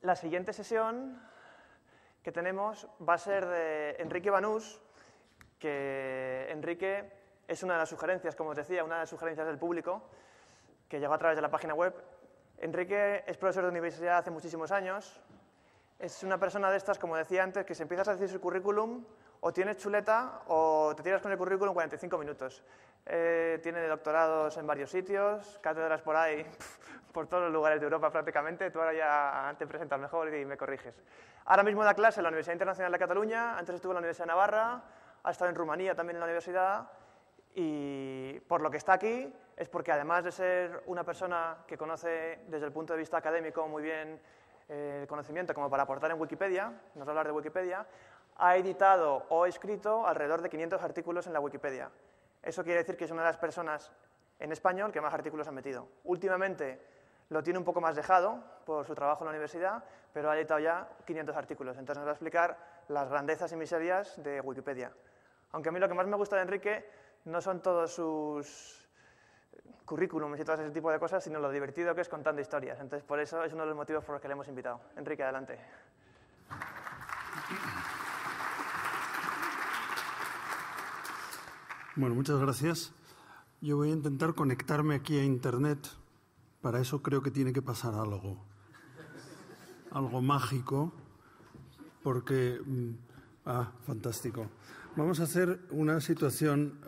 La siguiente sesión que tenemos va a ser de Enrique Banús, que Enrique es una de las sugerencias, como os decía, una de las sugerencias del público, que llegó a través de la página web. Enrique es profesor de universidad hace muchísimos años. Es una persona de estas, como decía antes, que si empiezas a decir su currículum, o tienes chuleta o te tiras con el currículum 45 minutos. Tiene doctorados en varios sitios, cátedras por ahí, por todos los lugares de Europa prácticamente. Tú ahora ya te presentas mejor y me corriges. Ahora mismo da clase en la Universidad Internacional de Cataluña, antes estuvo en la Universidad de Navarra, ha estado en Rumanía también en la universidad, y por lo que está aquí es porque además de ser una persona que conoce desde el punto de vista académico muy bien el conocimiento como para aportar en Wikipedia, nos va a hablar de Wikipedia, ha editado o escrito alrededor de 500 artículos en la Wikipedia. Eso quiere decir que es una de las personas en español que más artículos ha metido. Últimamente lo tiene un poco más dejado por su trabajo en la universidad, pero ha editado ya 500 artículos. Entonces nos va a explicar las grandezas y miserias de Wikipedia. Aunque a mí lo que más me gusta de Enrique no son todos sus currículums y todo ese tipo de cosas, sino lo divertido que es contando historias. Entonces, por eso es uno de los motivos por los que le hemos invitado. Enrique, adelante. Bueno, muchas gracias. Yo voy a intentar conectarme aquí a Internet. Para eso creo que tiene que pasar algo mágico, porque... fantástico. Vamos a hacer una situación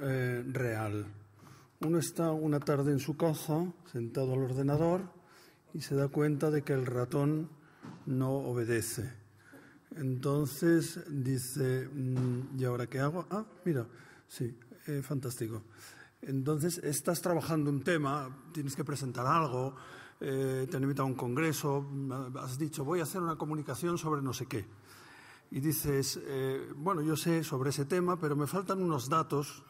real. Uno está una tarde en su casa, sentado al ordenador, y se da cuenta de que el ratón no obedece. Entonces dice, ¿y ahora qué hago? Ah, mira, sí, fantástico. Entonces estás trabajando un tema, tienes que presentar algo, te han invitado a un congreso, has dicho, voy a hacer una comunicación sobre no sé qué. Y dices, bueno, yo sé sobre ese tema, pero me faltan unos datos.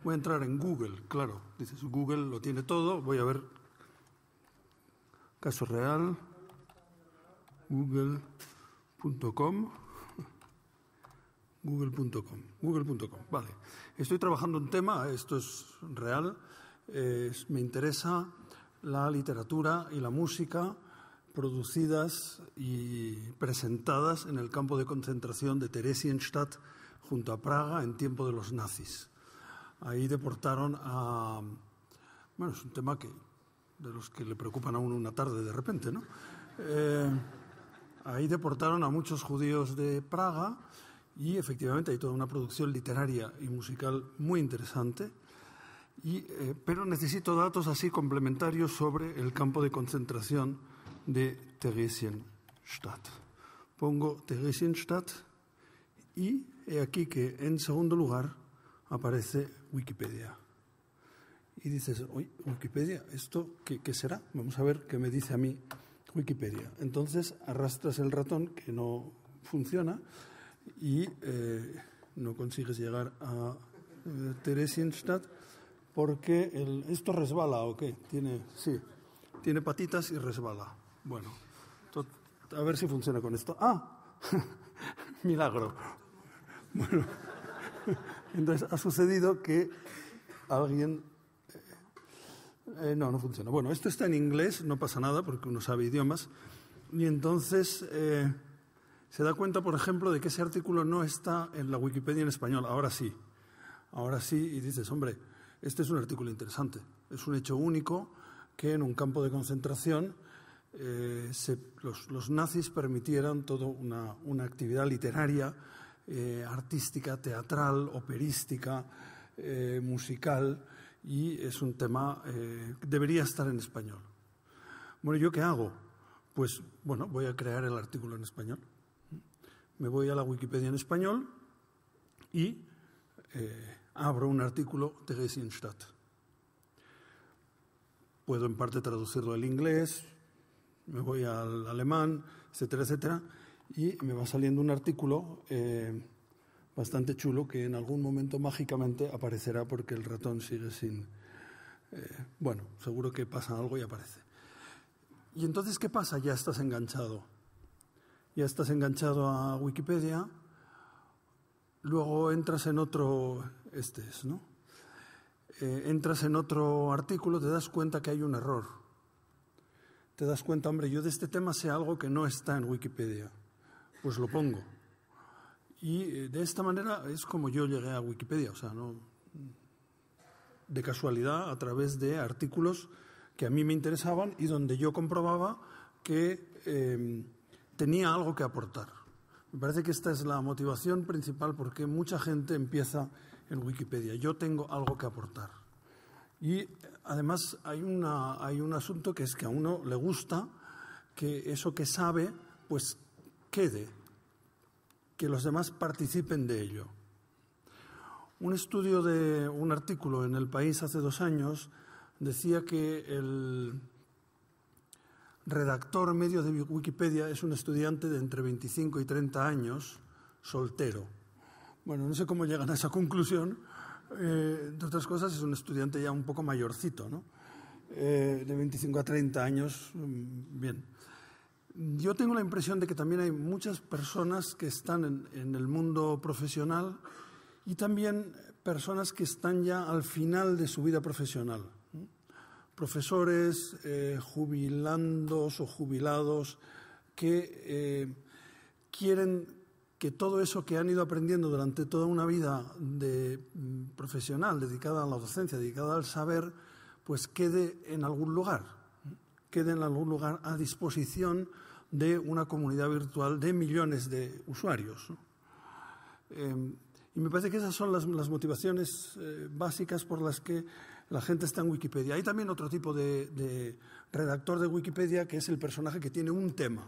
Voy a entrar en Google, claro. Dices, Google lo tiene todo. Voy a ver, caso real, google.com, google.com, vale. Estoy trabajando un tema, esto es real, me interesa la literatura y la música producidas y presentadas en el campo de concentración de Theresienstadt junto a Praga en tiempo de los nazis. Ahí deportaron a... Bueno, es un tema de los que le preocupan a uno una tarde de repente, ¿no? Ahí deportaron a muchos judíos de Praga y efectivamente hay toda una producción literaria y musical muy interesante, pero necesito datos así complementarios sobre el campo de concentración de Theresienstadt. Pongo Theresienstadt y he aquí que en segundo lugar aparece Wikipedia. Y dices, oye, Wikipedia, ¿esto qué será? Vamos a ver qué me dice a mí Wikipedia. Entonces arrastras el ratón, que no funciona, y no consigues llegar a Theresienstadt porque ¿esto resbala o qué? Sí, tiene patitas y resbala. Bueno, a ver si funciona con esto. ¡Ah! Milagro. Bueno, entonces ha sucedido que alguien... no funciona. Bueno, esto está en inglés, no pasa nada porque uno sabe idiomas. Y entonces se da cuenta, por ejemplo, de que ese artículo no está en la Wikipedia en español. Ahora sí, y dices, hombre, este es un artículo interesante. Es un hecho único que en un campo de concentración los nazis permitieran toda una actividad literaria, artística, teatral, operística, musical, y es un tema que debería estar en español. Bueno, ¿yo qué hago? Pues, bueno, voy a crear el artículo en español. Me voy a la Wikipedia en español y abro un artículo de Theresienstadt. Puedo en parte traducirlo al inglés, me voy al alemán, etcétera, etcétera, y me va saliendo un artículo bastante chulo que en algún momento mágicamente aparecerá porque el ratón sigue sin... bueno, seguro que pasa algo y aparece. Y entonces, ¿qué pasa? Ya estás enganchado. Ya estás enganchado a Wikipedia, luego entras en otro... ¿no? Entras en otro artículo, te das cuenta que hay un error. te das cuenta, hombre, yo de este tema sé algo que no está en Wikipedia, pues lo pongo. Y de esta manera es como yo llegué a Wikipedia, o sea, no de casualidad, a través de artículos que a mí me interesaban y donde yo comprobaba que tenía algo que aportar. Me parece que esta es la motivación principal porque mucha gente empieza en Wikipedia. Yo tengo algo que aportar. Y además hay un asunto que es que a uno le gusta que eso que sabe pues quede, que los demás participen de ello. Un estudio de un artículo en El País hace 2 años decía que el redactor medio de Wikipedia es un estudiante de entre 25 y 30 años, soltero. Bueno, no sé cómo llegan a esa conclusión. Entre otras cosas, es un estudiante ya un poco mayorcito, ¿no? De 25 a 30 años, bien. Yo tengo la impresión de que también hay muchas personas que están en el mundo profesional y también personas que están ya al final de su vida profesional. Profesores, jubilandos o jubilados que quieren que todo eso que han ido aprendiendo durante toda una vida profesional dedicada a la docencia, dedicada al saber, pues quede en algún lugar a disposición de una comunidad virtual de millones de usuarios, ¿no? Y me parece que esas son las motivaciones básicas por las que la gente está en Wikipedia. Hay también otro tipo de redactor de Wikipedia que es el personaje que tiene un tema.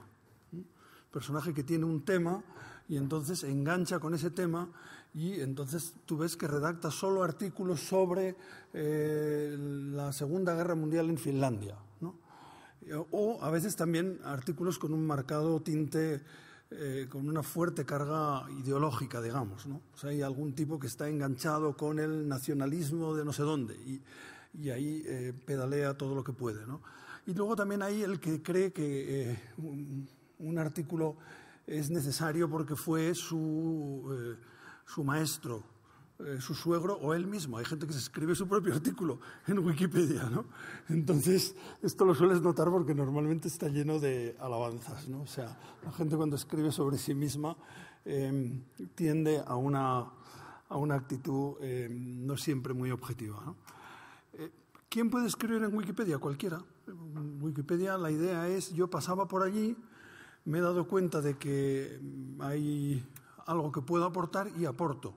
Personaje que tiene un tema y entonces engancha con ese tema y entonces tú ves que redacta solo artículos sobre la Segunda Guerra Mundial en Finlandia, ¿no? O a veces también artículos con un marcado tinte, con una fuerte carga ideológica, digamos, ¿no? O sea, hay algún tipo que está enganchado con el nacionalismo de no sé dónde y ahí pedalea todo lo que puede, ¿no? Y luego también hay el que cree que un artículo es necesario porque fue su maestro, su suegro o él mismo. Hay gente que se escribe su propio artículo en Wikipedia, ¿no? Entonces, esto lo sueles notar porque normalmente está lleno de alabanzas, ¿no? O sea, la gente cuando escribe sobre sí misma tiende a una actitud no siempre muy objetiva, ¿no? ¿Quién puede escribir en Wikipedia? Cualquiera. En Wikipedia la idea es, yo pasaba por allí, me he dado cuenta de que hay algo que puedo aportar y aporto.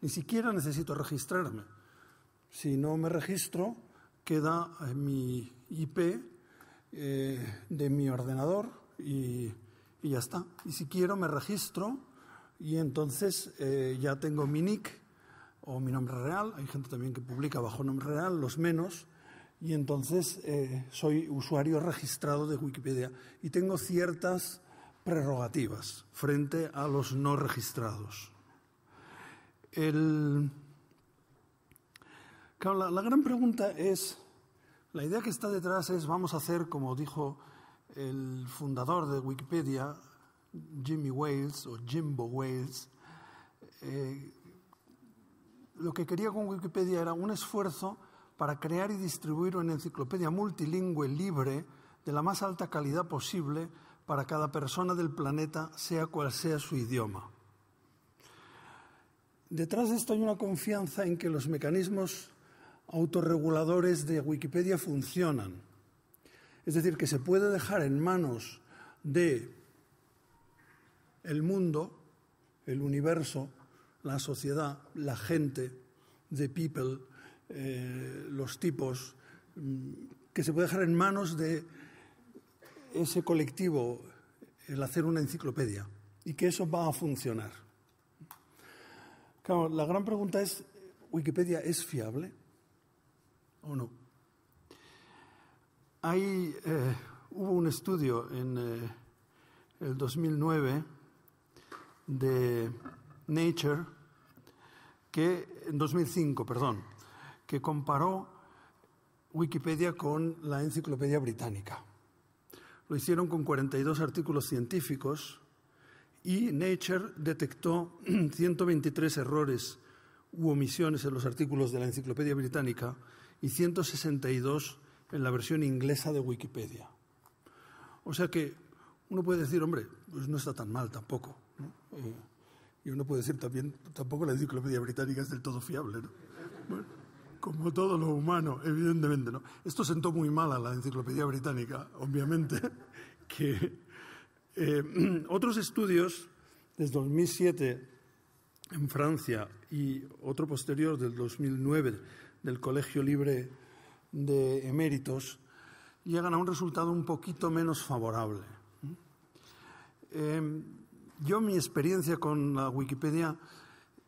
Ni siquiera necesito registrarme. Si no me registro, queda mi IP de mi ordenador y ya está. Y si quiero, me registro y entonces ya tengo mi nick o mi nombre real. Hay gente también que publica bajo nombre real, los menos. Y entonces soy usuario registrado de Wikipedia y tengo ciertas prerrogativas frente a los no registrados. Claro, la gran pregunta es, la idea que está detrás es, vamos a hacer, como dijo el fundador de Wikipedia, Jimmy Wales o Jimbo Wales, lo que quería con Wikipedia era un esfuerzo para crear y distribuir una enciclopedia multilingüe libre de la más alta calidad posible para cada persona del planeta, sea cual sea su idioma. Detrás de esto hay una confianza en que los mecanismos autorreguladores de Wikipedia funcionan. Es decir, que se puede dejar en manos de el mundo, el universo, la sociedad, la gente, the people, los tipos, que se puede dejar en manos de ese colectivo el hacer una enciclopedia y que eso va a funcionar. Claro, la gran pregunta es, ¿Wikipedia es fiable o no? Hubo un estudio en el 2009 de Nature, en 2005, perdón, que comparó Wikipedia con la Enciclopedia Británica. Lo hicieron con 42 artículos científicos y Nature detectó 123 errores u omisiones en los artículos de la Enciclopedia Británica y 162 en la versión inglesa de Wikipedia. O sea que uno puede decir, hombre, pues no está tan mal tampoco, ¿no? Y uno puede decir también, tampoco la Enciclopedia Británica es del todo fiable, ¿no? Bueno, como todo lo humano, evidentemente, ¿no? Esto sentó muy mal a la Enciclopedia Británica, obviamente, que otros estudios, desde 2007 en Francia y otro posterior del 2009 del Colegio Libre de Eméritos, llegan a un resultado un poquito menos favorable. Yo, mi experiencia con la Wikipedia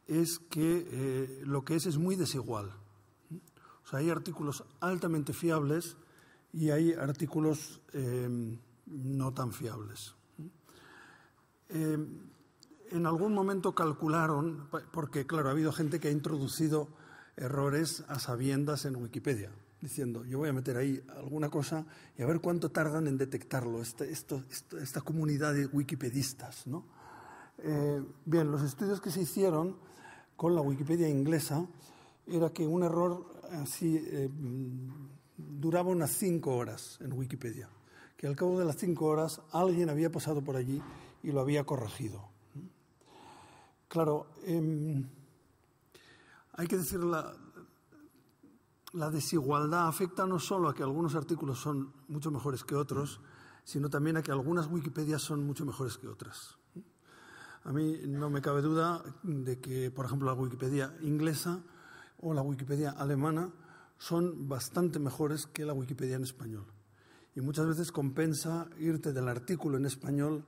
es que lo que es muy desigual. O sea, hay artículos altamente fiables y hay artículos no tan fiables. En algún momento calcularon, porque claro, ha habido gente que ha introducido errores a sabiendas en Wikipedia, diciendo, yo voy a meter ahí alguna cosa y a ver cuánto tardan en detectarlo, esta comunidad de wikipedistas, ¿no? Bien, los estudios que se hicieron con la Wikipedia inglesa era que un error así duraba unas 5 horas en Wikipedia, que al cabo de las 5 horas alguien había pasado por allí y lo había corregido. Claro, hay que decir, la desigualdad afecta no solo a que algunos artículos son mucho mejores que otros, sino también a que algunas Wikipedias son mucho mejores que otras. A mí no me cabe duda de que, por ejemplo, la Wikipedia inglesa o la Wikipedia alemana son bastante mejores que la Wikipedia en español. Y muchas veces compensa irte del artículo en español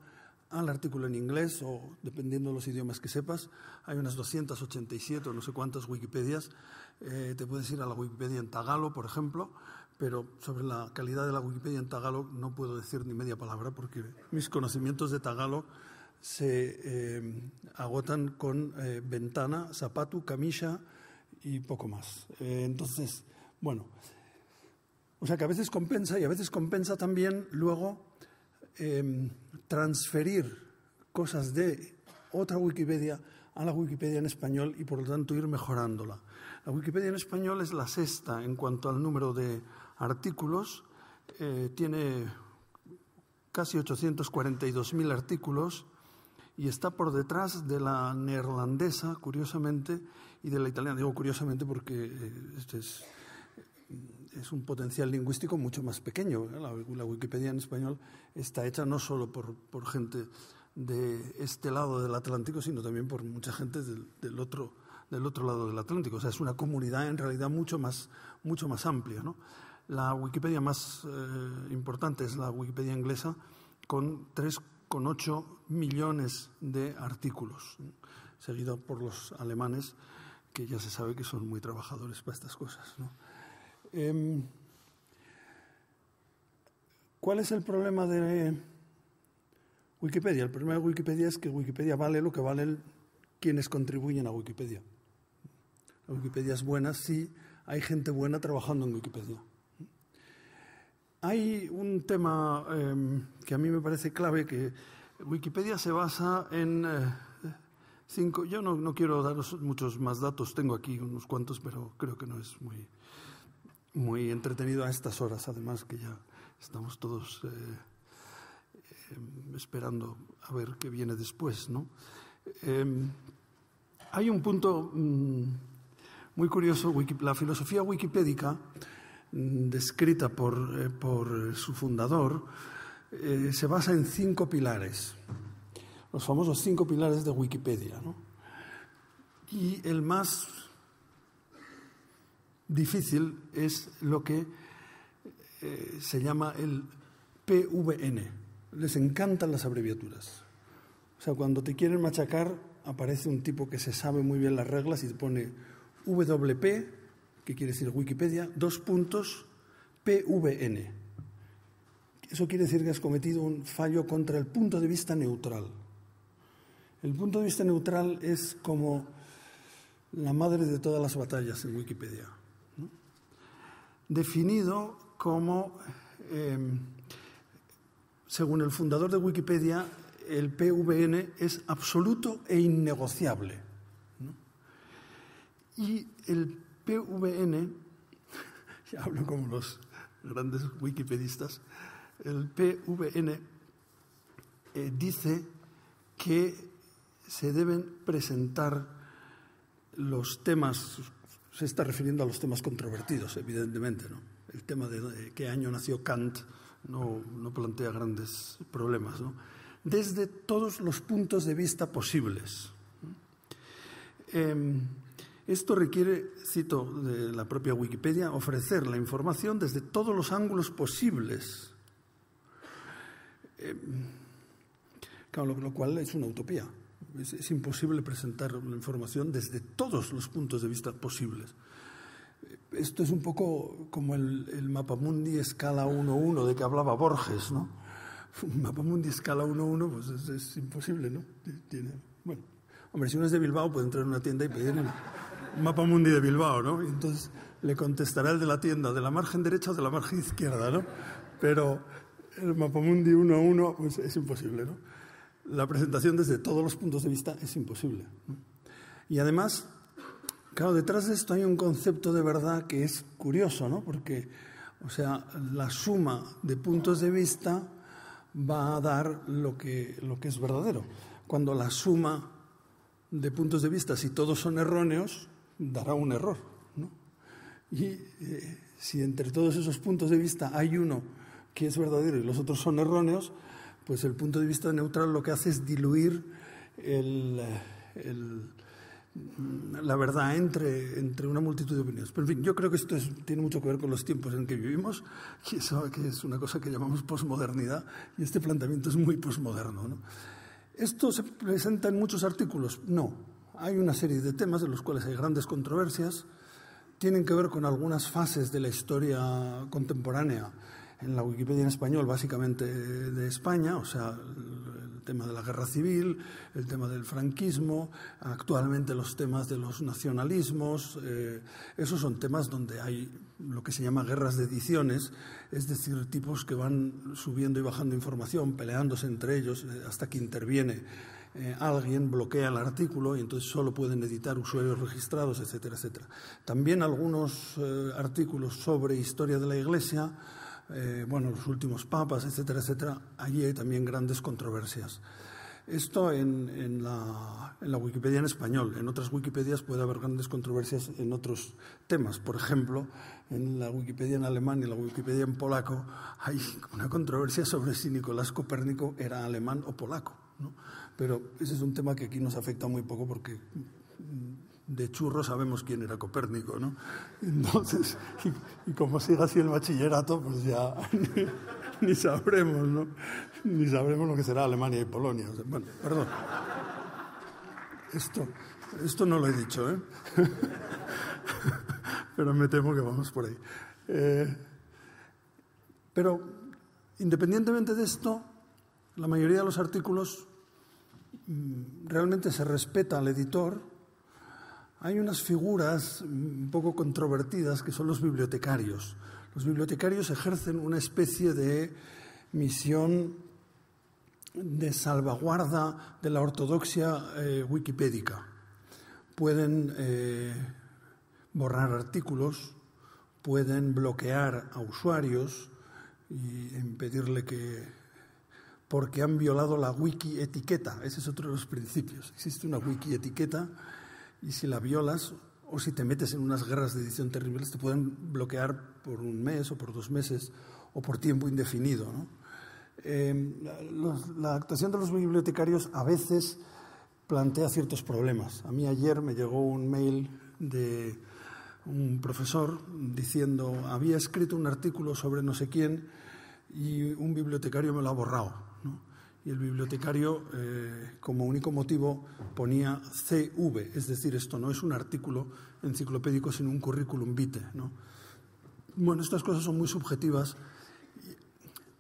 al artículo en inglés, o dependiendo de los idiomas que sepas. Hay unas 287 o no sé cuántas Wikipedias. Te puedes ir a la Wikipedia en tagalo, por ejemplo, pero sobre la calidad de la Wikipedia en tagalo no puedo decir ni media palabra porque mis conocimientos de tagalo se agotan con ventana, zapatu, camisa y poco más. Entonces, bueno, o sea que a veces compensa y a veces compensa también luego transferir cosas de otra Wikipedia a la Wikipedia en español y por lo tanto ir mejorándola. La Wikipedia en español es la sexta en cuanto al número de artículos, tiene casi 842.000 artículos y está por detrás de la neerlandesa, curiosamente, y de la italiana. Digo curiosamente porque este es un potencial lingüístico mucho más pequeño. La Wikipedia en español está hecha no solo por gente de este lado del Atlántico, sino también por mucha gente del otro lado del Atlántico. O sea, es una comunidad en realidad mucho más amplia, ¿no? La Wikipedia más importante es la Wikipedia inglesa, con 3,8 millones de artículos, ¿no? Seguido por los alemanes, que ya se sabe que son muy trabajadores para estas cosas, ¿no? ¿Cuál es el problema de Wikipedia? El problema de Wikipedia es que Wikipedia vale lo que valen quienes contribuyen a Wikipedia. La Wikipedia es buena si hay gente buena trabajando en Wikipedia. Hay un tema que a mí me parece clave, que Wikipedia se basa en 5... Yo no quiero daros muchos más datos, tengo aquí unos cuantos, pero creo que no es muy entretenido a estas horas, además que ya estamos todos esperando a ver qué viene después, ¿no? Hay un punto muy curioso. La filosofía wikipédica, descrita por su fundador, se basa en 5 pilares, los famosos 5 pilares de Wikipedia, ¿no? Y el más difícil es lo que se llama el PVN. Les encantan las abreviaturas. O sea, cuando te quieren machacar, aparece un tipo que se sabe muy bien las reglas y te pone WP, que quiere decir Wikipedia, PVN. Eso quiere decir que has cometido un fallo contra el punto de vista neutral. El punto de vista neutral es como la madre de todas las batallas en Wikipedia, ¿no? Definido como, según el fundador de Wikipedia, el PVN es absoluto e innegociable, ¿no? Y el PVN, ya hablo como los grandes wikipedistas, El PVN dice que se deben presentar los temas, se está refiriendo a los temas controvertidos, evidentemente, ¿no? El tema de qué año nació Kant no plantea grandes problemas, ¿no? Desde todos los puntos de vista posibles. Esto requiere, cito de la propia Wikipedia, ofrecer la información desde todos los ángulos posibles. Claro, lo cual es una utopía. Es imposible presentar la información desde todos los puntos de vista posibles. Esto es un poco como el mapamundi escala 1:1 de que hablaba Borges, ¿no? Un mapamundi escala 1:1, pues es imposible, ¿no? Bueno, hombre, si uno es de Bilbao puede entrar en una tienda y pedir un mapamundi de Bilbao, ¿no? Y entonces le contestará el de la tienda de la margen derecha o de la margen izquierda, ¿no? Pero el mapamundi 1:1 pues es imposible, ¿no? La presentación desde todos los puntos de vista es imposible, ¿no? Y además, claro, detrás de esto hay un concepto de verdad que es curioso, ¿no? Porque, o sea, la suma de puntos de vista va a dar lo que es verdadero. Cuando la suma de puntos de vista, si todos son erróneos, dará un error, ¿no? Y si entre todos esos puntos de vista hay uno que es verdadero y los otros son erróneos, pues el punto de vista neutral lo que hace es diluir la verdad entre una multitud de opiniones. Pero en fin, yo creo que esto tiene mucho que ver con los tiempos en que vivimos, que es una cosa que llamamos posmodernidad, y este planteamiento es muy posmoderno, ¿no? ¿Esto se presenta en muchos artículos? No. Hay una serie de temas de los cuales hay grandes controversias, tienen que ver con algunas fases de la historia contemporánea en la Wikipedia en español, básicamente de España, o sea, el tema de la guerra civil, el tema del franquismo, actualmente los temas de los nacionalismos, esos son temas donde hay lo que se llama guerras de ediciones, es decir, tipos que van subiendo y bajando información, peleándose entre ellos, hasta que interviene alguien, bloquea el artículo y entonces solo pueden editar usuarios registrados, etcétera, etcétera. También algunos artículos sobre historia de la Iglesia, bueno, los últimos papas, etcétera, etcétera, allí hay también grandes controversias. Esto en la Wikipedia en español. En otras Wikipedias puede haber grandes controversias en otros temas. Por ejemplo, en la Wikipedia en alemán y la Wikipedia en polaco hay una controversia sobre si Nicolás Copérnico era alemán o polaco, ¿no? Pero ese es un tema que aquí nos afecta muy poco porque de churro sabemos quién era Copérnico, ¿no? Entonces, y como siga así el bachillerato, pues ya ni sabremos, ¿no? Ni sabremos lo que será Alemania y Polonia. O sea, bueno, perdón. Esto no lo he dicho, ¿eh? Pero me temo que vamos por ahí. Pero, independientemente de esto, la mayoría de los artículos realmente se respeta al editor. Hay unas figuras un poco controvertidas que son los bibliotecarios. Los bibliotecarios ejercen una especie de misión de salvaguarda de la ortodoxia wikipédica. Pueden borrar artículos, pueden bloquear a usuarios y impedirle porque han violado la wiki etiqueta. Ese es otro de los principios. Existe una wiki etiqueta y si la violas o si te metes en unas guerras de edición terribles te pueden bloquear por un mes o por 2 meses o por tiempo indefinido, ¿no? La actuación de los bibliotecarios a veces plantea ciertos problemas. A mí ayer me llegó un mail de un profesor diciendo había escrito un artículo sobre no sé quién y un bibliotecario me lo ha borrado, ¿no? Y el bibliotecario, como único motivo, ponía CV, es decir, esto no es un artículo enciclopédico, sino un currículum vitae, ¿no? Bueno, estas cosas son muy subjetivas.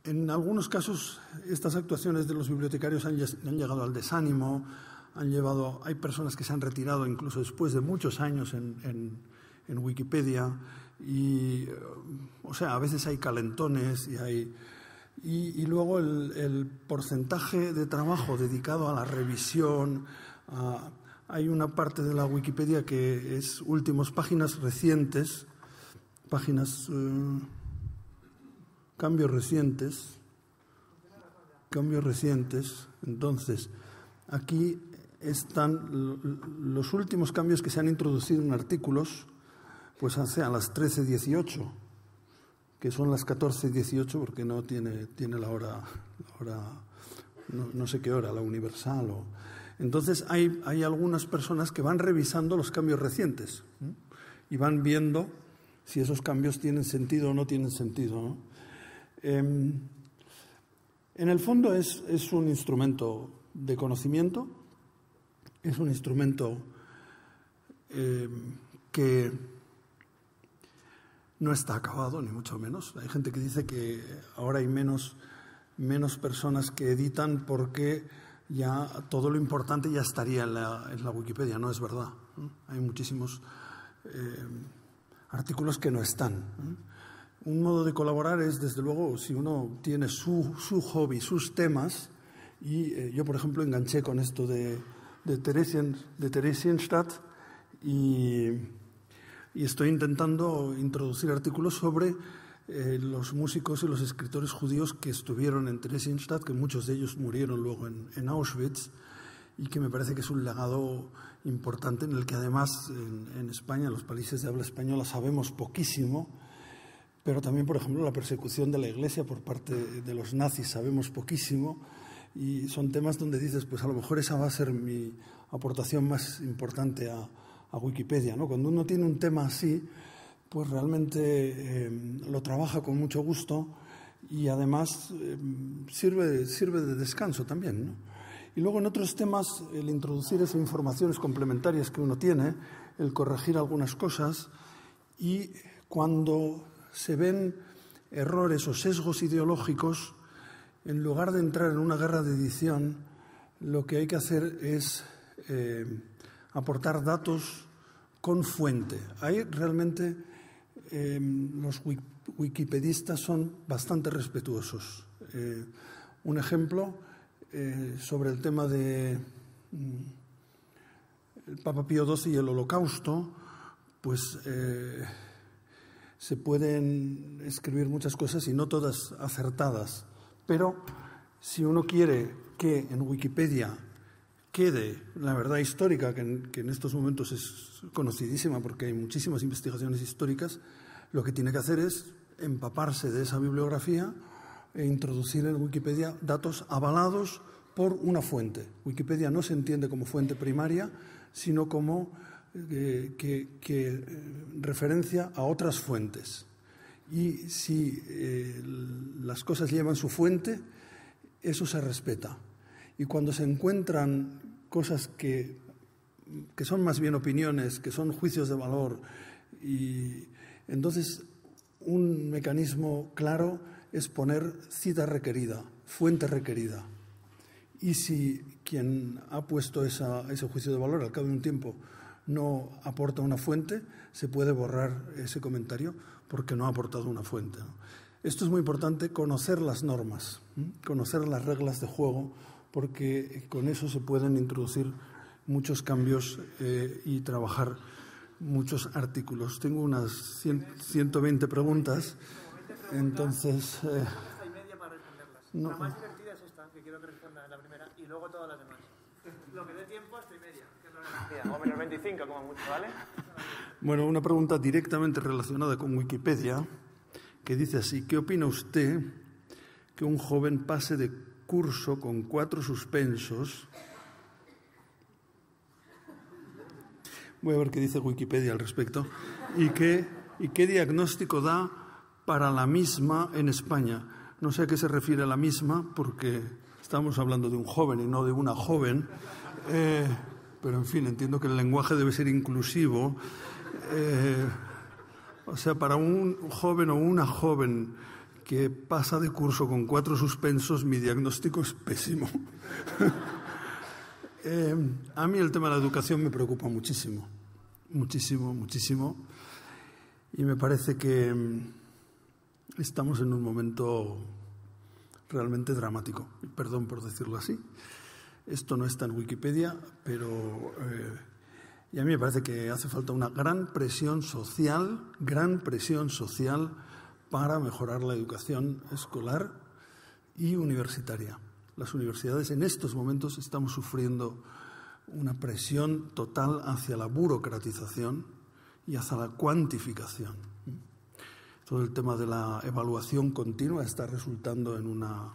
En algunos casos, estas actuaciones de los bibliotecarios han llegado al desánimo, hay personas que se han retirado incluso después de muchos años en Wikipedia, y, o sea, a veces hay calentones y luego el porcentaje de trabajo dedicado a la revisión. Hay una parte de la Wikipedia que es páginas recientes, cambios recientes, cambios recientes. Entonces, aquí están los últimos cambios que se han introducido en artículos, pues hace a las 13:18, que son las 14:18 porque no tiene la hora no sé qué hora, la universal. Entonces hay algunas personas que van revisando los cambios recientes, ¿eh? Y van viendo si esos cambios tienen sentido o no tienen sentido, ¿no? En el fondo es un instrumento de conocimiento, es un instrumento que no está acabado, ni mucho menos. Hay gente que dice que ahora hay menos personas que editan porque ya todo lo importante ya estaría en la Wikipedia. No es verdad, ¿no? Hay muchísimos artículos que no están. Un modo de colaborar es, desde luego, si uno tiene su hobby, sus temas, y yo, por ejemplo, enganché con esto de Theresienstadt y estoy intentando introducir artículos sobre los músicos y los escritores judíos que estuvieron en Theresienstadt, que muchos de ellos murieron luego en Auschwitz, y que me parece que es un legado importante en el que además en España, en los países de habla española, sabemos poquísimo, pero también, por ejemplo, la persecución de la Iglesia por parte de los nazis sabemos poquísimo, y son temas donde dices, pues a lo mejor esa va a ser mi aportación más importante a Wikipedia, ¿no? Cuando uno tiene un tema así, pues realmente lo trabaja con mucho gusto y además sirve de descanso también, ¿no? Y luego en otros temas, el introducir esas informaciones complementarias que uno tiene, el corregir algunas cosas, y cuando se ven errores o sesgos ideológicos, en lugar de entrar en una guerra de edición, lo que hay que hacer es aportar datos con fuente. Ahí realmente los wikipedistas son bastante respetuosos. Un ejemplo sobre el tema de el Papa Pío XII y el Holocausto, pues se pueden escribir muchas cosas y no todas acertadas, pero si uno quiere que en Wikipedia quede la verdad histórica, que en estos momentos es conocidísima porque hay muchísimas investigaciones históricas, lo que tiene que hacer es empaparse de esa bibliografía e introducir en Wikipedia datos avalados por una fuente. Wikipedia no se entiende como fuente primaria, sino como que referencia a otras fuentes. Y si las cosas llevan su fuente, eso se respeta. Y cuando se encuentran cosas que son más bien opiniones, que son juicios de valor, y entonces un mecanismo claro es poner cita requerida, fuente requerida. Y si quien ha puesto ese juicio de valor al cabo de un tiempo no aporta una fuente, se puede borrar ese comentario porque no ha aportado una fuente, ¿no? Esto es muy importante, conocer las normas, conocer las reglas de juego, porque con eso se pueden introducir muchos cambios y trabajar muchos artículos. Tengo unas 120 preguntas, entonces... La más divertida es esta, que quiero que responda en la primera, y luego todas las demás. Lo que dé tiempo hasta y media, que es la verdad. O menos 25, como mucho, ¿vale? Bueno, una pregunta directamente relacionada con Wikipedia, que dice así: ¿qué opina usted que un joven pase de curso con 4 suspensos? Voy a ver qué dice Wikipedia al respecto. ¿Y qué diagnóstico da para la misma en España? No sé a qué se refiere la misma, porque estamos hablando de un joven y no de una joven, pero en fin, entiendo que el lenguaje debe ser inclusivo. O sea, para un joven o una joven que pasa de curso con 4 suspensos, mi diagnóstico es pésimo. A mí el tema de la educación me preocupa muchísimo, muchísimo, muchísimo, y me parece que estamos en un momento realmente dramático, perdón por decirlo así. Esto no está en Wikipedia, pero y a mí me parece que hace falta una gran presión social para mejorar la educación escolar y universitaria. Las universidades en estos momentos estamos sufriendo una presión total hacia la burocratización y hacia la cuantificación. Todo el tema de la evaluación continua está resultando en una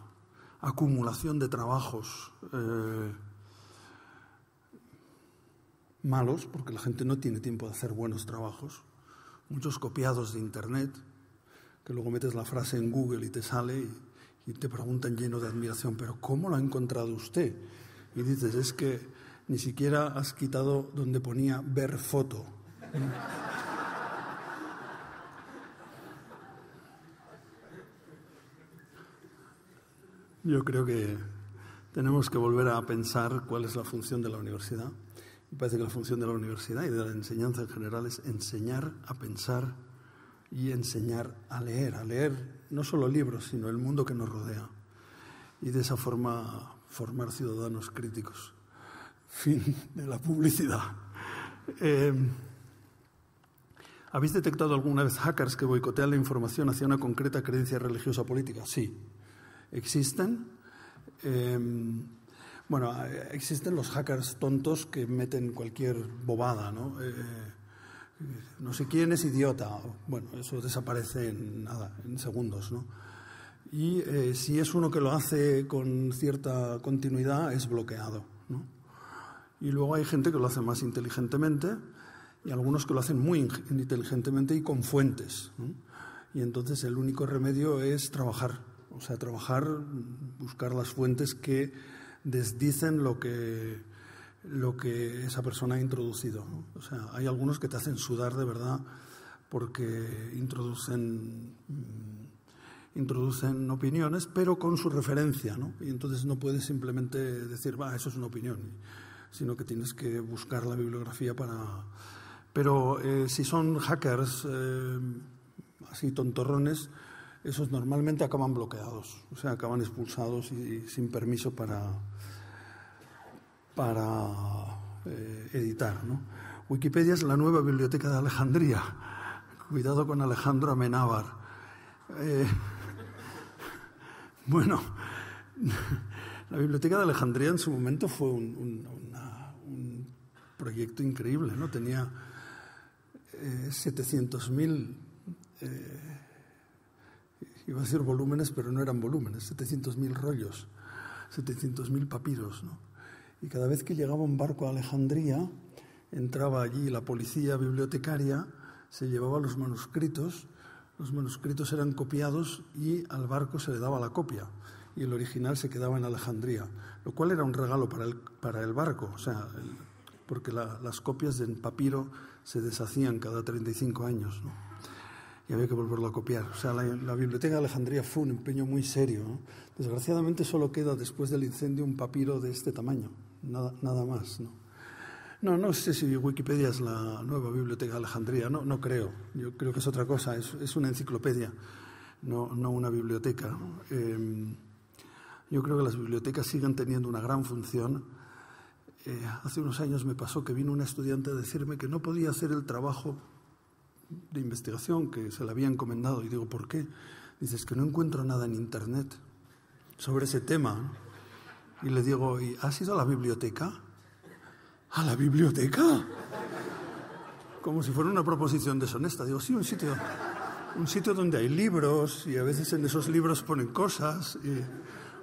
acumulación de trabajos malos, porque la gente no tiene tiempo de hacer buenos trabajos, muchos copiados de Internet, que luego metes la frase en Google y te sale y te preguntan lleno de admiración, ¿pero cómo lo ha encontrado usted? Y dices, es que ni siquiera has quitado donde ponía ver foto. Yo creo que tenemos que volver a pensar cuál es la función de la universidad. Me parece que la función de la universidad y de la enseñanza en general es enseñar a pensar y enseñar a leer no solo libros, sino el mundo que nos rodea. Y de esa forma formar ciudadanos críticos. Fin de la publicidad. ¿Habéis detectado alguna vez hackers que boicotean la información hacia una concreta creencia religiosa o política? Sí. ¿Existen? Existen los hackers tontos que meten cualquier bobada, ¿no? No sé quién es idiota. Bueno, eso desaparece en segundos, ¿no? Y si es uno que lo hace con cierta continuidad, es bloqueado, ¿no? Y luego hay gente que lo hace más inteligentemente y algunos que lo hacen muy inteligentemente y con fuentes, ¿no? Y entonces el único remedio es trabajar, buscar las fuentes que desdicen lo que esa persona ha introducido, ¿no? O sea, hay algunos que te hacen sudar de verdad porque introducen opiniones, pero con su referencia, ¿no? Y entonces no puedes simplemente decir, eso es una opinión, sino que tienes que buscar la bibliografía para... Pero si son hackers así tontorrones, esos normalmente acaban bloqueados, o sea, acaban expulsados y sin permiso para editar, ¿no? Wikipedia es la nueva biblioteca de Alejandría. Cuidado con Alejandro Amenábar. Bueno, la biblioteca de Alejandría en su momento fue un proyecto increíble, ¿no? Tenía 700.000, iba a decir volúmenes, pero no eran volúmenes, 700.000 rollos, 700.000 papiros, ¿no? Y cada vez que llegaba un barco a Alejandría, entraba allí la policía bibliotecaria, se llevaba los manuscritos eran copiados y al barco se le daba la copia y el original se quedaba en Alejandría, lo cual era un regalo para el barco, o sea, porque las copias en papiro se deshacían cada 35 años, ¿no? Y había que volverlo a copiar. O sea, la Biblioteca de Alejandría fue un empeño muy serio, ¿no? Desgraciadamente solo queda después del incendio un papiro de este tamaño, nada más, ¿no? No sé si Wikipedia es la nueva Biblioteca de Alejandría, no creo. Yo creo que es otra cosa, es una enciclopedia, no una biblioteca, ¿no? Yo creo que las bibliotecas siguen teniendo una gran función. Hace unos años me pasó que vino una estudiante a decirme que no podía hacer el trabajo de investigación que se le había encomendado. Y digo, ¿por qué? Dices que no encuentro nada en Internet sobre ese tema, ¿no? Y le digo, ¿y has ido a la biblioteca? ¿A la biblioteca? Como si fuera una proposición deshonesta. Digo, sí, un sitio donde hay libros y a veces en esos libros ponen cosas.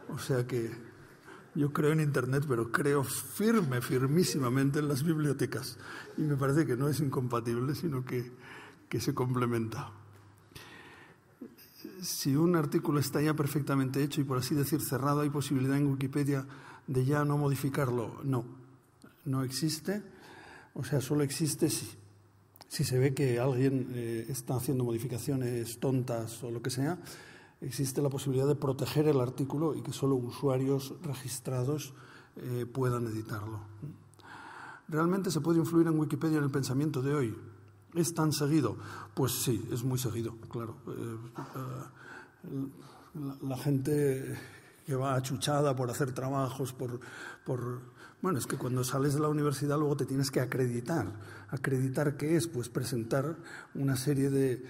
O sea que yo creo en Internet, pero creo firmísimamente en las bibliotecas. Y me parece que no es incompatible, sino que se complementa. Si un artículo está ya perfectamente hecho y, por así decir, cerrado, ¿hay posibilidad en Wikipedia de ya no modificarlo? No existe. O sea, solo existe si se ve que alguien está haciendo modificaciones tontas o lo que sea. Existe la posibilidad de proteger el artículo y que solo usuarios registrados puedan editarlo. ¿Realmente se puede influir en Wikipedia en el pensamiento de hoy? ¿Es tan seguido? Pues sí, es muy seguido, claro. La gente que va achuchada por hacer trabajos, Bueno, es que cuando sales de la universidad luego te tienes que acreditar. ¿Acreditar qué es? Pues presentar una serie de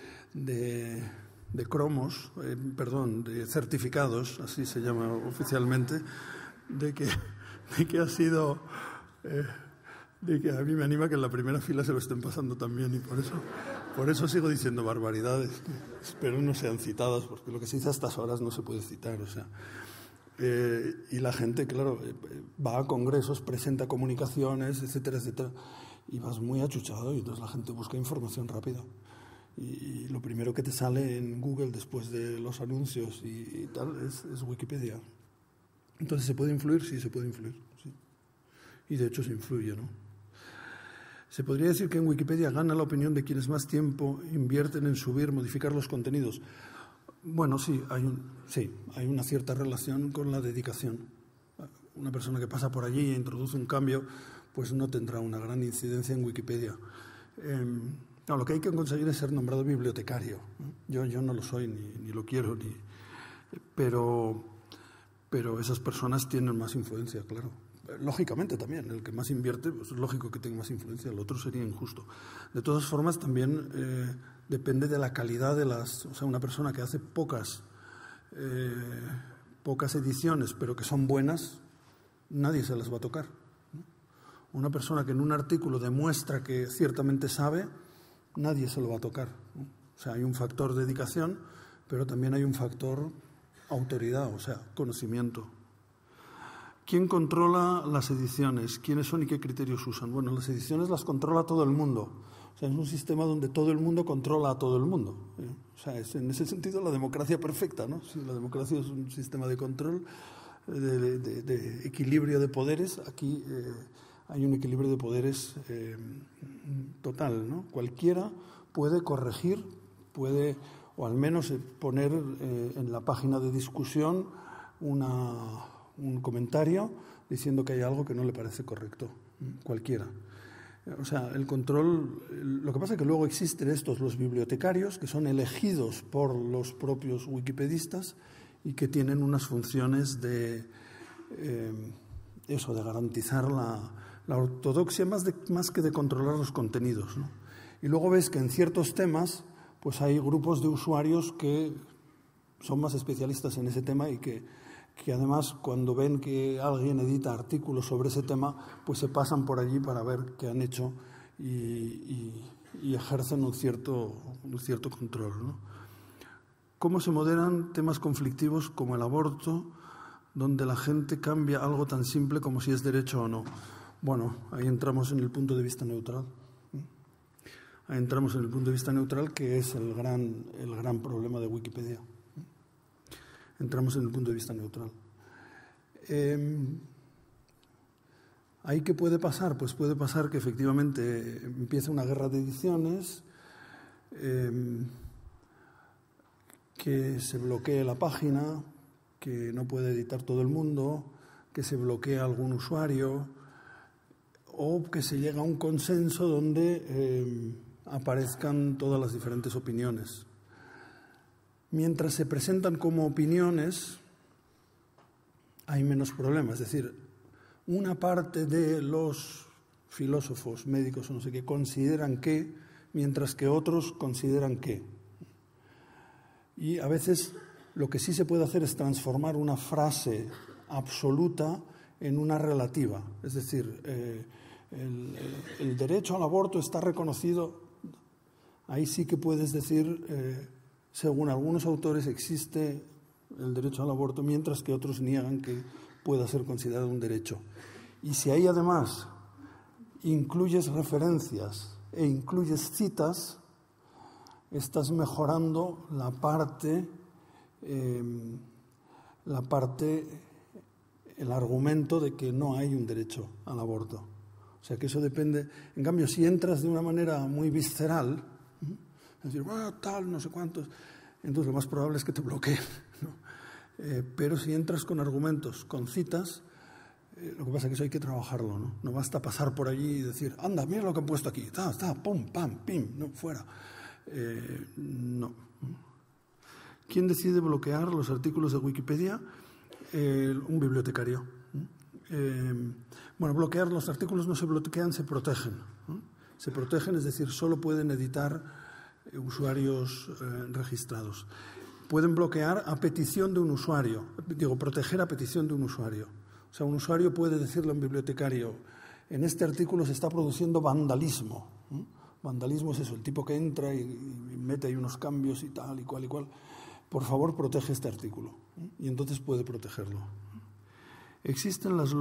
certificados, así se llama oficialmente, de que ha sido... de que a mí me anima que en la primera fila se lo estén pasando también, y por eso sigo diciendo barbaridades que espero no sean citadas, porque lo que se dice a estas horas no se puede citar, o sea. Y la gente, claro, va a congresos, presenta comunicaciones, etcétera, etcétera, y vas muy achuchado, y entonces la gente busca información rápida. Y lo primero que te sale en Google después de los anuncios y tal es Wikipedia. Entonces, ¿se puede influir? Sí, se puede influir. Sí. Y de hecho se influye, ¿no? Se podría decir que en Wikipedia gana la opinión de quienes más tiempo invierten en subir, modificar los contenidos. Bueno, sí, hay una cierta relación con la dedicación. Una persona que pasa por allí e introduce un cambio, pues no tendrá una gran incidencia en Wikipedia. No, lo que hay que conseguir es ser nombrado bibliotecario. Yo no lo soy, ni lo quiero, pero esas personas tienen más influencia, claro. Lógicamente también, el que más invierte, pues es lógico que tenga más influencia, el otro sería injusto. De todas formas, también depende de la calidad de las... O sea, una persona que hace pocas ediciones, pero que son buenas, nadie se las va a tocar, ¿no? Una persona que en un artículo demuestra que ciertamente sabe, nadie se lo va a tocar, ¿no? O sea, hay un factor dedicación, pero también hay un factor autoridad, o sea, conocimiento. ¿Quién controla las ediciones? ¿Quiénes son y qué criterios usan? Bueno, las ediciones las controla todo el mundo. O sea, es un sistema donde todo el mundo controla a todo el mundo. O sea, es en ese sentido la democracia perfecta, ¿no? Sí, la democracia es un sistema de control, de equilibrio de poderes. Aquí hay un equilibrio de poderes total, ¿no? Cualquiera puede corregir, puede, o al menos poner en la página de discusión un comentario diciendo que hay algo que no le parece correcto, cualquiera. O sea, el control... Lo que pasa es que luego existen los bibliotecarios, que son elegidos por los propios wikipedistas y que tienen unas funciones de garantizar la ortodoxia más que de controlar los contenidos, ¿no? Y luego ves que en ciertos temas pues hay grupos de usuarios que son más especialistas en ese tema y que además cuando ven que alguien edita artículos sobre ese tema, pues se pasan por allí para ver qué han hecho y ejercen un cierto control, ¿no? ¿Cómo se moderan temas conflictivos como el aborto, donde la gente cambia algo tan simple como si es derecho o no? Bueno, ahí entramos en el punto de vista neutral. Ahí entramos en el punto de vista neutral, que es el gran problema de Wikipedia. Entramos en el punto de vista neutral. ¿Ahí qué puede pasar? Pues puede pasar que efectivamente empiece una guerra de ediciones, que se bloquee la página, que no puede editar todo el mundo, que se bloquee algún usuario, o que se llegue a un consenso donde aparezcan todas las diferentes opiniones. Mientras se presentan como opiniones, hay menos problemas. Es decir, una parte de los filósofos, médicos o no sé qué, consideran que, mientras que otros consideran que. Y a veces lo que sí se puede hacer es transformar una frase absoluta en una relativa. Es decir, el derecho al aborto está reconocido. Ahí sí que puedes decir... según algunos autores existe el derecho al aborto, mientras que otros niegan que pueda ser considerado un derecho. Y si ahí además incluyes referencias e incluyes citas, estás mejorando el argumento de que no hay un derecho al aborto. O sea que eso depende. En cambio, si entras de una manera muy visceral, es decir, tal, no sé cuántos, entonces lo más probable es que te bloqueen, ¿no? Pero si entras con argumentos, con citas, lo que pasa es que eso hay que trabajarlo, ¿no? No basta pasar por allí y decir, anda, mira lo que han puesto aquí, pum, pam, pim, no, fuera. No. ¿Quién decide bloquear los artículos de Wikipedia? Un bibliotecario. Bueno, bloquear los artículos no se bloquean, se protegen, ¿no? Se protegen, es decir, solo pueden editar usuarios registrados. Pueden bloquear a petición de un usuario, proteger a petición de un usuario. O O sea, un usuario puede decirle a un bibliotecario, en este artículo se está produciendo vandalismo. Vandalismo es eso, el tipo que entra y mete ahí unos cambios y tal y cual y cual. Por favor, protege este artículo. Y entonces puede protegerlo. Existen las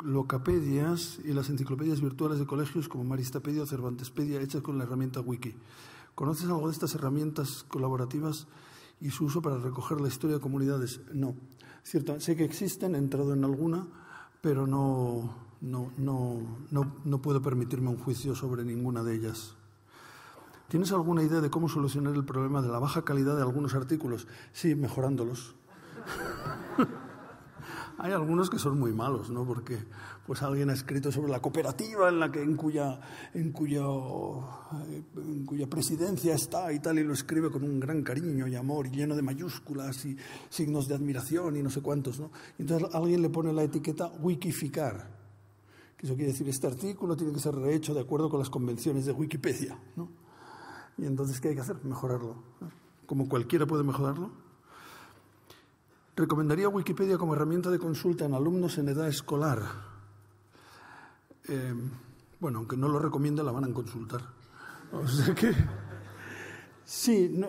locapedias y las enciclopedias virtuales de colegios como Maristapedia o Cervantespedia hechas con la herramienta Wiki. ¿Conoces algo de estas herramientas colaborativas y su uso para recoger la historia de comunidades? No. Cierto, sé que existen, he entrado en alguna, pero no puedo permitirme un juicio sobre ninguna de ellas. ¿Tienes alguna idea de cómo solucionar el problema de la baja calidad de algunos artículos? Sí, mejorándolos. Hay algunos que son muy malos, ¿no? Porque pues alguien ha escrito sobre la cooperativa en cuya presidencia está y tal, y lo escribe con un gran cariño y amor, y lleno de mayúsculas y signos de admiración y no sé cuántos, ¿no? Y entonces alguien le pone la etiqueta wikificar, que eso quiere decir este artículo tiene que ser rehecho de acuerdo con las convenciones de Wikipedia, ¿no? Y entonces, ¿qué hay que hacer? Mejorarlo, ¿no? Como cualquiera puede mejorarlo. ¿Recomendaría Wikipedia como herramienta de consulta en alumnos en edad escolar? Bueno, aunque no lo recomiende, la van a consultar. O sea que, sí, no,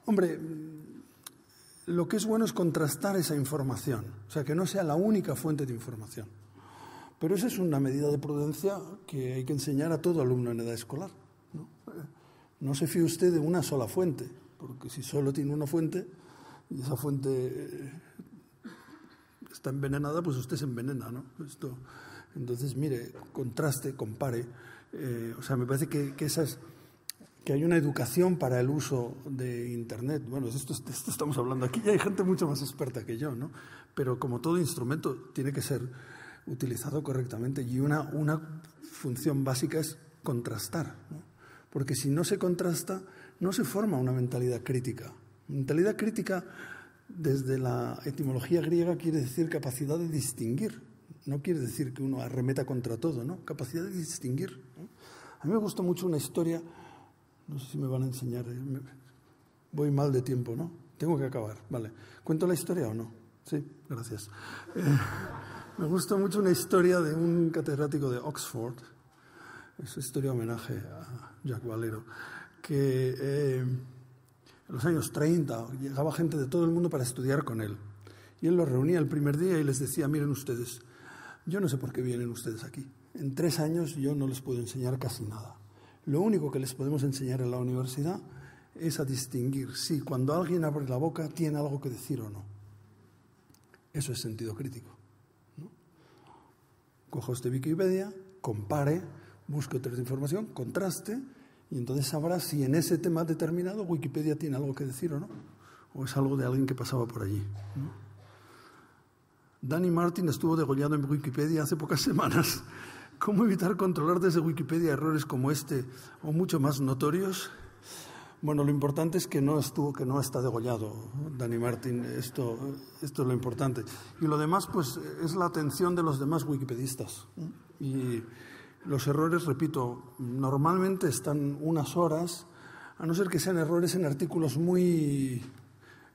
hombre, lo que es bueno es contrastar esa información, o sea, que no sea la única fuente de información. Pero esa es una medida de prudencia que hay que enseñar a todo alumno en edad escolar, ¿no? No se fíe usted de una sola fuente, porque si solo tiene una fuente y esa fuente está envenenada, pues usted se envenena, ¿no? Entonces, mire, contraste, compare. O sea, me parece que hay una educación para el uso de Internet. Bueno, esto estamos hablando aquí, y hay gente mucho más experta que yo, ¿no? Pero como todo instrumento tiene que ser utilizado correctamente, y una función básica es contrastar, ¿no? Porque si no se contrasta, no se forma una mentalidad crítica. Mentalidad crítica, desde la etimología griega, quiere decir capacidad de distinguir. No quiere decir que uno arremeta contra todo, ¿no? Capacidad de distinguir, ¿no? A mí me gusta mucho una historia, no sé si me van a enseñar, voy mal de tiempo, ¿no? Tengo que acabar, vale. ¿Cuento la historia o no? Sí, gracias. Me gusta mucho una historia de un catedrático de Oxford, es una historia de homenaje a Jacques Valero, que en los años 30 llegaba gente de todo el mundo para estudiar con él. Y él los reunía el primer día y les decía, miren ustedes, yo no sé por qué vienen ustedes aquí. En 3 años yo no les puedo enseñar casi nada. Lo único que les podemos enseñar en la universidad es a distinguir si cuando alguien abre la boca tiene algo que decir o no. Eso es sentido crítico, ¿no? Coja usted Wikipedia, compare, busque otras información, contraste, y entonces sabrá si en ese tema determinado Wikipedia tiene algo que decir o no, o es algo de alguien que pasaba por allí, ¿no? Danny Martin estuvo degollado en Wikipedia hace pocas semanas. ¿Cómo evitar controlar desde Wikipedia errores como este o mucho más notorios? Bueno, lo importante es que no está degollado Danny Martin. Esto es lo importante. Y lo demás, pues, es la atención de los demás wikipedistas. Y los errores, repito, normalmente están unas horas, a no ser que sean errores en artículos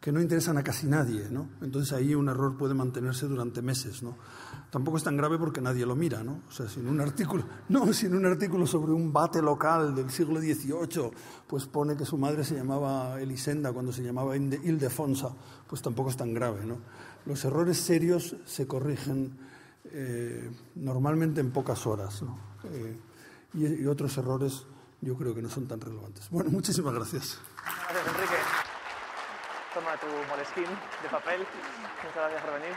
que no interesan a casi nadie, ¿no? Entonces ahí un error puede mantenerse durante meses, ¿no? Tampoco es tan grave porque nadie lo mira, ¿no? O sea, si en un artículo sobre un bate local del siglo XVIII, pues pone que su madre se llamaba Elisenda cuando se llamaba Ildefonsa, pues tampoco es tan grave, ¿no? Los errores serios se corrigen normalmente en pocas horas, ¿no? Y otros errores yo creo que no son tan relevantes. Bueno, muchísimas gracias. Gracias, Enrique. Toma tu molesquín de papel. Muchas gracias por venir.